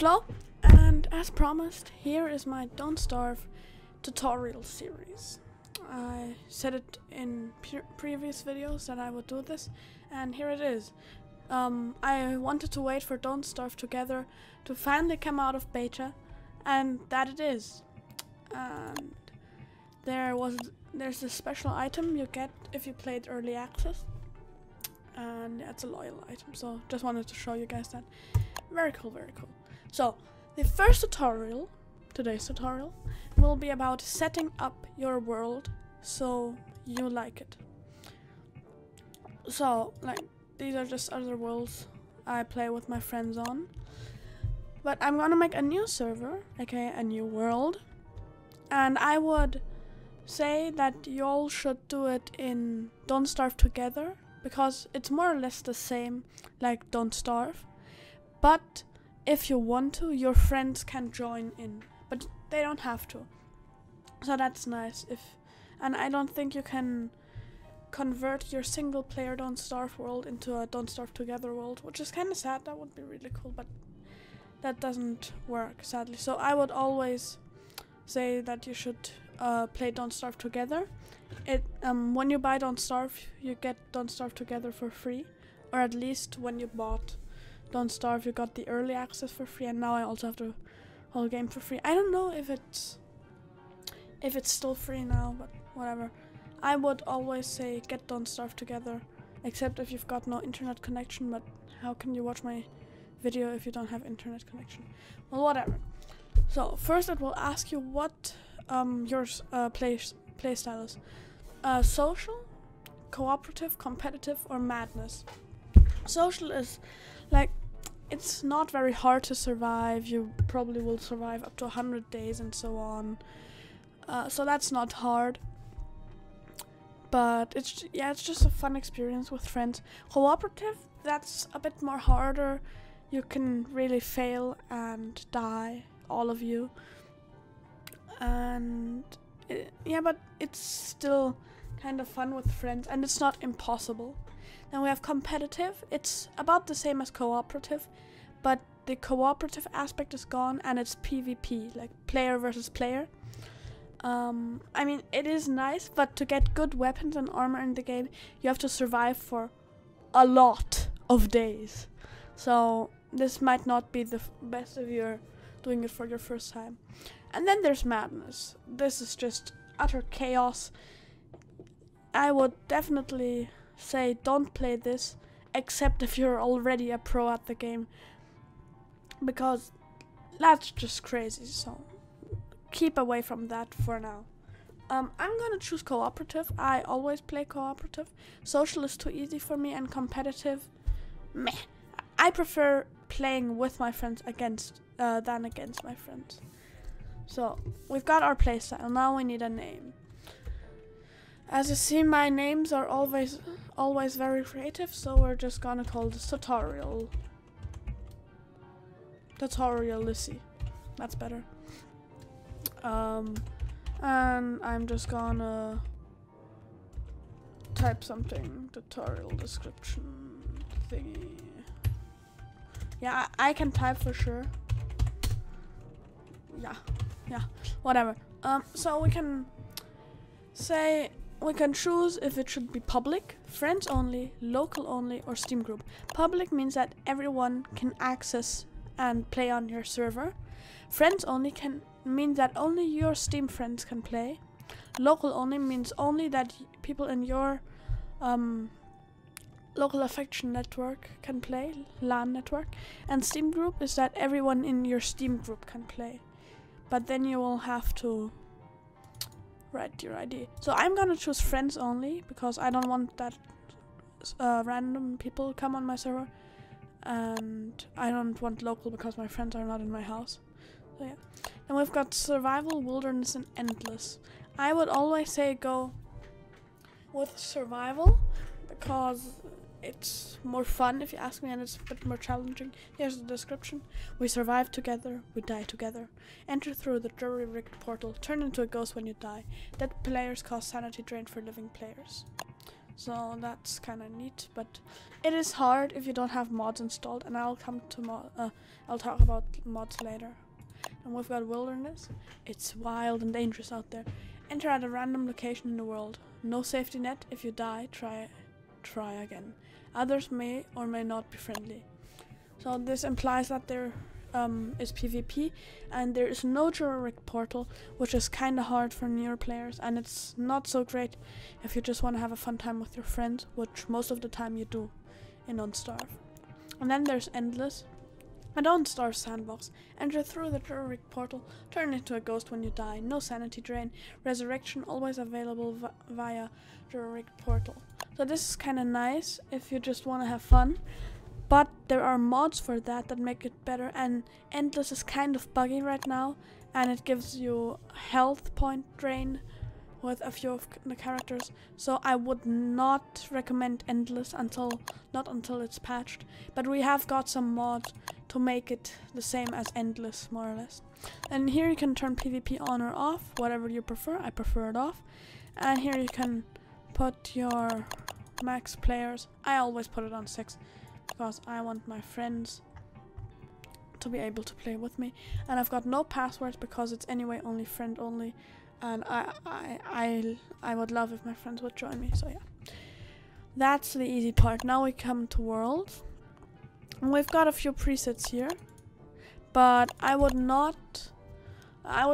OktoPhlo, and as promised, here is my Don't Starve tutorial series. I said it in previous videos that I would do this, and here it is. I wanted to wait for Don't Starve Together to finally come out of beta, and that it is. And there's a special item you get if you played early access, and it's a loyal item, so just wanted to show you guys that. Very cool, very cool. So the first tutorial, today's tutorial, will be about setting up your world so you like it. So like, these are just other worlds I play with my friends on, but I'm gonna make a new server, aka a new world, and I would say that you all should do it in Don't Starve Together, because it's more or less the same like Don't Starve, but if you want to, your friends can join in, but they don't have to. So that's nice. And I don't think you can convert your single player Don't Starve world into a Don't Starve Together world, which is kind of sad. That would be really cool, but that doesn't work, sadly. So I would always say that you should play Don't Starve Together. When you buy Don't Starve, you get Don't Starve Together for free, or at least when you bought Don't Starve, you got the early access for free, and now I also have the whole game for free. I don't know if it's still free now, but whatever. I would always say get Don't Starve Together, except if you've got no internet connection, but how can you watch my video if you don't have internet connection? Well, whatever. So first it will ask you what your play style is. Social, cooperative, competitive, or madness. Social is like, it's not very hard to survive. You probably will survive up to 100 days and so on. So that's not hard. But it's just a fun experience with friends. Cooperative, that's a bit more harder. You can really fail and die, all of you. And but it's still kind of fun with friends, and it's not impossible. Then we have competitive. It's about the same as cooperative, but the cooperative aspect is gone, and it's PvP, like player versus player. I mean, it is nice, but to get good weapons and armor in the game, you have to survive for a lot of days. So this might not be the best if you're doing it for your first time. And then there's madness. This is just utter chaos. I would definitely say don't play this, except if you're already a pro at the game, because that's just crazy. So keep away from that for now. I'm gonna choose cooperative. I always play cooperative. Social is too easy for me, and competitive, meh. I prefer playing with my friends than against my friends. So we've got our playstyle. Now we need a name. As you see, my names are always very creative, so we're just gonna call this tutorial. Tutorial-lissy. That's better. And I'm just gonna type something, tutorial description thingy. Yeah, I can type for sure. Yeah, whatever. So we can choose if it should be public, friends only, local only, or Steam group. Public means that everyone can access and play on your server. Friends only can mean that only your Steam friends can play. Local only means only that people in your local affection network can play, LAN network. And Steam group is that everyone in your Steam group can play. But then you will have to write your ID. So I'm gonna choose friends only, because I don't want that random people come on my server. And I don't want local because my friends are not in my house. So yeah. Then we've got survival, wilderness, and endless. I would always say go with survival, because it's more fun, if you ask me, and it's a bit more challenging. Here's the description. We survive together, we die together. Enter through the jury-rigged portal, turn into a ghost when you die. Dead players cause sanity drain for living players. So that's kind of neat, but it is hard if you don't have mods installed, and I'll talk about mods later. And we've got wilderness. It's wild and dangerous out there. Enter at a random location in the world. No safety net. If you die, try again. Others may or may not be friendly. So this implies that there is PvP, and there is no generic portal, which is kind of hard for newer players, and it's not so great if you just want to have a fun time with your friends, which most of the time you do in Unstarve. And then there's Endless. A Unstarve sandbox. Enter through the generic portal, turn into a ghost when you die, no sanity drain, resurrection always available via generic portal. So this is kind of nice if you just want to have fun. But there are mods for that make it better, and Endless is kind of buggy right now, and it gives you health point drain with a few of the characters. So I would not recommend Endless not until it's patched. But we have got some mods to make it the same as Endless, more or less. And here you can turn PvP on or off, whatever you prefer. I prefer it off. And here you can put your max players. I always put it on 6. Because I want my friends to be able to play with me, and I've got no passwords because it's anyway only friend only, and I would love if my friends would join me. So yeah, that's the easy part. Now we come to worlds, and we've got a few presets here, but I would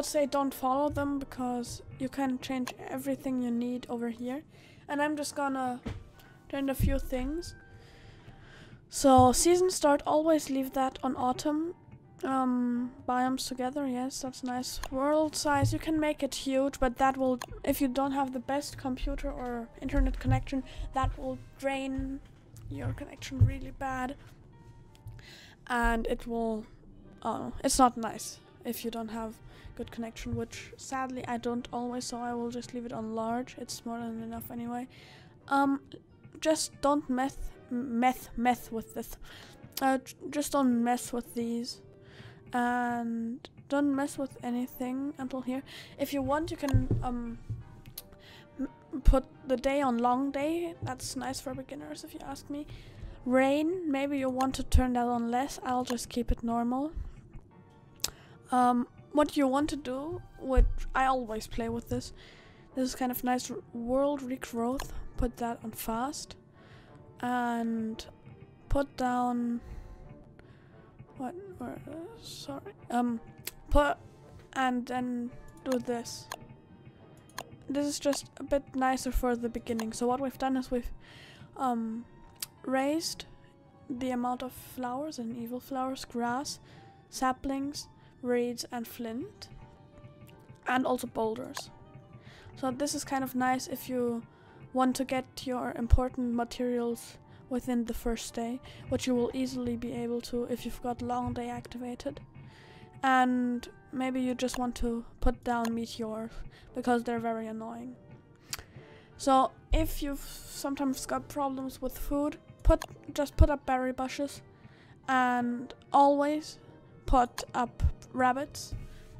say don't follow them because you can change everything you need over here, and I'm just gonna turn a few things. So season start, always leave that on autumn. Biomes together, yes, that's nice. World size, you can make it huge, but that will, if you don't have the best computer or internet connection, that will drain your connection really bad. And it will, it's not nice if you don't have good connection, which sadly I don't always, so I will just leave it on large. It's more than enough anyway. Just don't mess with this. Just don't mess with these, and don't mess with anything until here. If you want, you can put the day on long day. That's nice for beginners, if you ask me. Rain, maybe you want to turn that on less. I'll just keep it normal. What you want to do, which I always play with this is kind of nice. World regrowth, put that on fast. And put down put and then do this. This is just a bit nicer for the beginning. So what we've done is we've raised the amount of flowers and evil flowers, grass, saplings, reeds and flint, and also boulders. So this is kind of nice if you want to get your important materials within the first day, which you will easily be able to if you've got long day activated. And maybe you just want to put down meteors because they're very annoying. So if you've sometimes got problems with food, just put up berry bushes, and always put up rabbits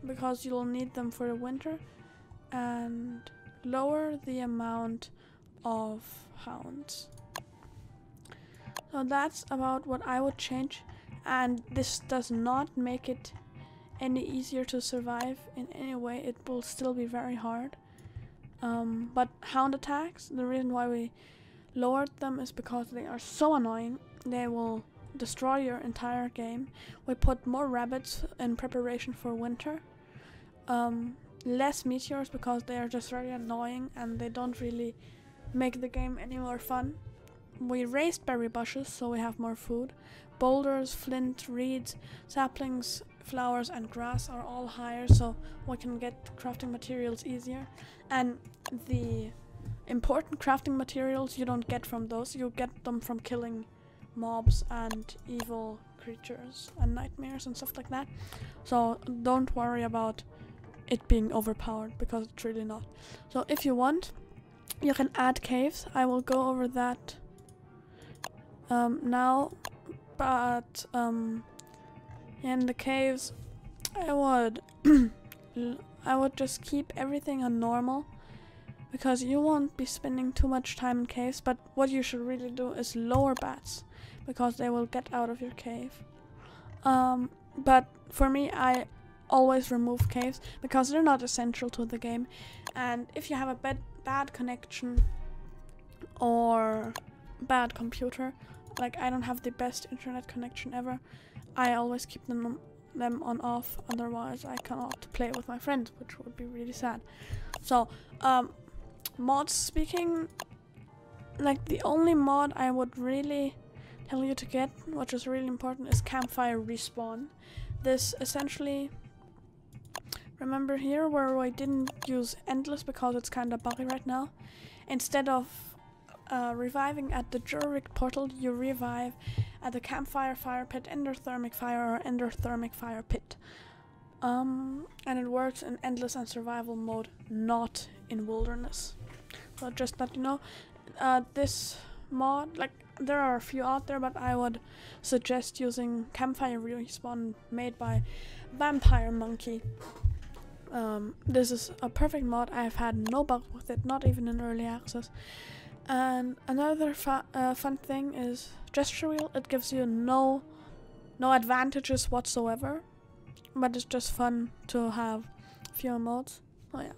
because you'll need them for the winter, and lower the amount of hounds. So that's about what I would change, and this does not make it any easier to survive in any way. It will still be very hard. But hound attacks, the reason why we lowered them is because they are so annoying. They will destroy your entire game. We put more rabbits in preparation for winter. Less meteors because they are just very annoying and they don't really make the game any more fun. We raised berry bushes so we have more food. Boulders, flint, reeds, saplings, flowers and grass are all higher so we can get crafting materials easier. And the important crafting materials you don't get from those, you get them from killing mobs and evil creatures and nightmares and stuff like that. So don't worry about it being overpowered because it's really not. So if you want, you can add caves. I will go over that now, but in the caves I would I would just keep everything on normal, because you won't be spending too much time in caves, but what you should really do is lower bats, because they will get out of your cave. But for me, I always remove caves because they're not essential to the game, and if you have a bad connection or bad computer, like I don't have the best internet connection ever, I always keep them on off, otherwise I cannot play with my friends, which would be really sad. So mods speaking, like the only mod I would really tell you to get, which is really important, is campfire respawn. This essentially, remember here where I didn't use endless because it's kind of buggy right now, instead of reviving at the Jurric portal, you revive at the campfire, fire pit, endothermic fire, or endothermic fire pit. And it works in endless and survival mode, not in wilderness. So just let you know, this mod, like there are a few out there, but I would suggest using campfire respawn made by Vampire Monkey. This is a perfect mod. I've had no bug with it, not even in early access. And another fun thing is gesture wheel. It gives you no advantages whatsoever, but it's just fun to have fewer modes. Oh yeah.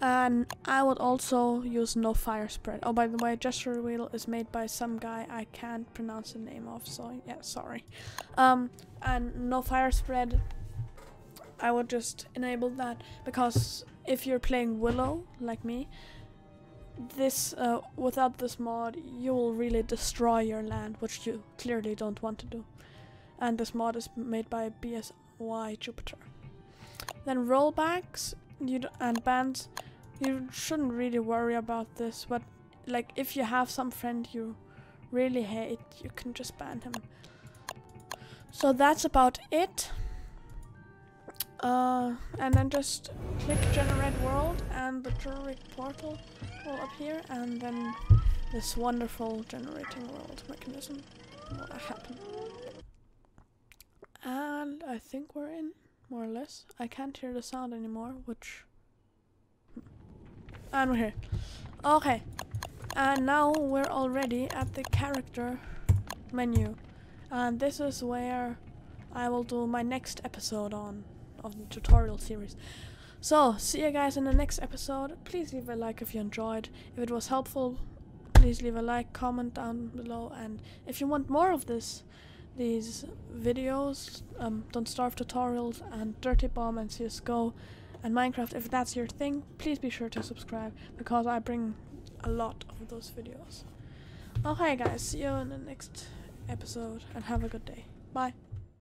And I would also use no fire spread. Oh, by the way, gesture wheel is made by some guy I can't pronounce the name of, so yeah, sorry. And no fire spread, I would just enable that, because if you're playing Willow like me, this without this mod you will really destroy your land, which you clearly don't want to do. And this mod is made by BSY Jupiter. Then rollbacks and bans, you shouldn't really worry about this, but like if you have some friend you really hate, you can just ban him. So that's about it. And then just click generate world and the Jurric portal will appear, and then this wonderful generating world mechanism will happen. And I think we're in, more or less. I can't hear the sound anymore, which... And we're here. Okay. And now we're already at the character menu. And this is where I will do my next episode of the tutorial series. So, see you guys in the next episode. Please leave a like if you enjoyed. If it was helpful, please leave a like, comment down below. And if you want more of these videos, Don't Starve tutorials and Dirty Bomb and CSGO and Minecraft, if that's your thing, please be sure to subscribe, because I bring a lot of those videos. Okay guys, see you in the next episode and have a good day. Bye.